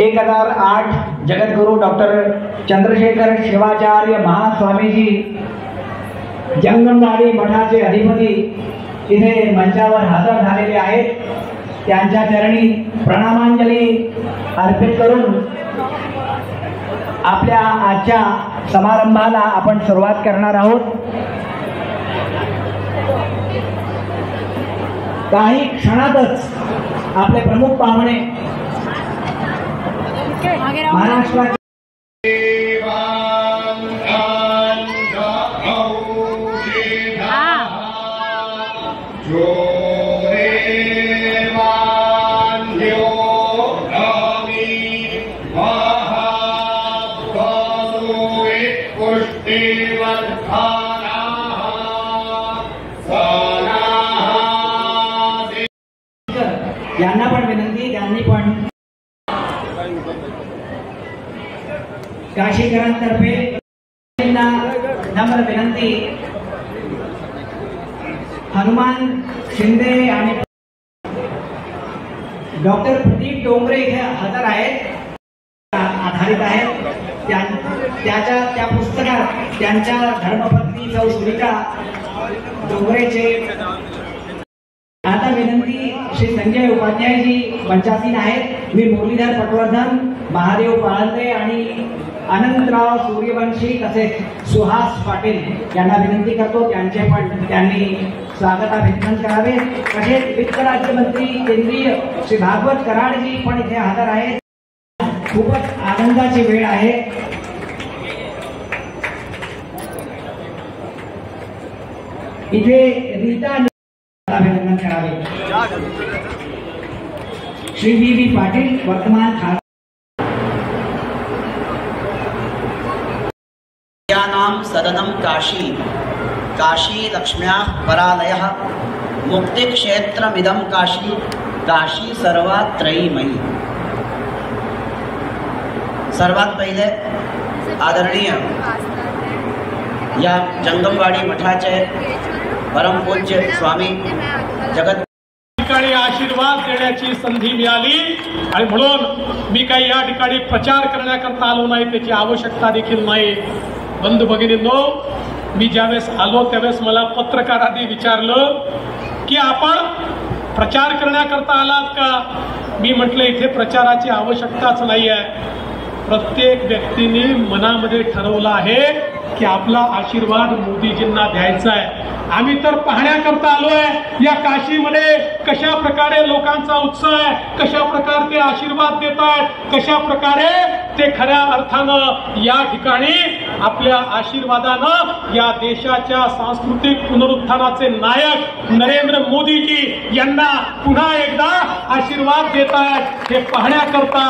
1008 जगद्गुरु डॉक्टर चंद्रशेखर शिवाचार्य महास्वामीजी जंगमवाडी मठाचे अधिपती इथे मंचावर हजर झालेले आहेत। त्यांच्या चरणी प्रणामांजली अर्पित करून आपल्या आजच्या समारंभाला आपण सुरुवात करणार आहोत। काही क्षणातच आपले प्रमुख पाहुणे महाराष्ट्राचे यांना पण विनंती, त्यांनी पण काशीकरांतर्फे नम्र विनंती, हनुमान शिंदे आणि डॉक्टर प्रदीप डोंगरे इथे हजर आहेत, आधारित आहेत। त्या पुस्तकात त्यांच्या धर्मपत्नी सौ सुनीता डोंगरेचे। आता विनंती, श्री संजय उपाध्यायजी मंचासीन आहेत। मी मुरलीधर पटवर्धन, महादेव पाळंदे आणि अनंतराव सूर्यवंशी तसेच सुहास पाटील यांना विनंती करतो त्यांनी स्वागताभिनंदन करावे। तसेच वित्त राज्यमंत्री केंद्रीय श्री भागवत कराडजी पण इथे हजर आहेत। खूपच आनंदाची वेळ आहे। इथे रीता अभिनंदन करावे। श्री वी पाटील वर्तमान नाम सदनम काशी, काशी लक्ष्म्याः परालयः, मुक्तिक्षेत्रमिदं काशी, काशी सर्वात त्रयीमयी। सर्वात पहिले आदरणीय या जंगमवाडी मठाचे परमपूज्य स्वामी जगत ठिकाणी आशीर्वाद देण्याची संधी मिळाली आणि म्हणून मी काही या ठिकाणी प्रचार करण्याकरता आलो नाही, त्याची आवश्यकता देखील नाही। बंधू भगिनींनो, मी ज्यावेळेस आलो त्यावेळेस मला पत्रकारांनी विचारलं की आपण प्रचार करण्याकरता आलात का? मी म्हटलं इथे प्रचाराची आवश्यकताच नाही आहे। प्रत्येक व्यक्तीने मनामध्ये ठरवलं आहे की आपला आशीर्वाद मोदीजींना द्यायचा आहे। आम्ही तर पाहण्याकरता आलोय या काशीमध्ये कशा प्रकारे लोकांचा उत्साह आहे, कशा प्रकारे ते आशीर्वाद देतात, कशा प्रकारे ते खऱ्या अर्थानं या ठिकाणी आपल्या आशीर्वादानं या देशाच्या सांस्कृतिक पुनरुत्थानाचे नायक नरेंद्र मोदीजी यांना पुन्हा एकदा आशीर्वाद देतात हे पाहण्याकरता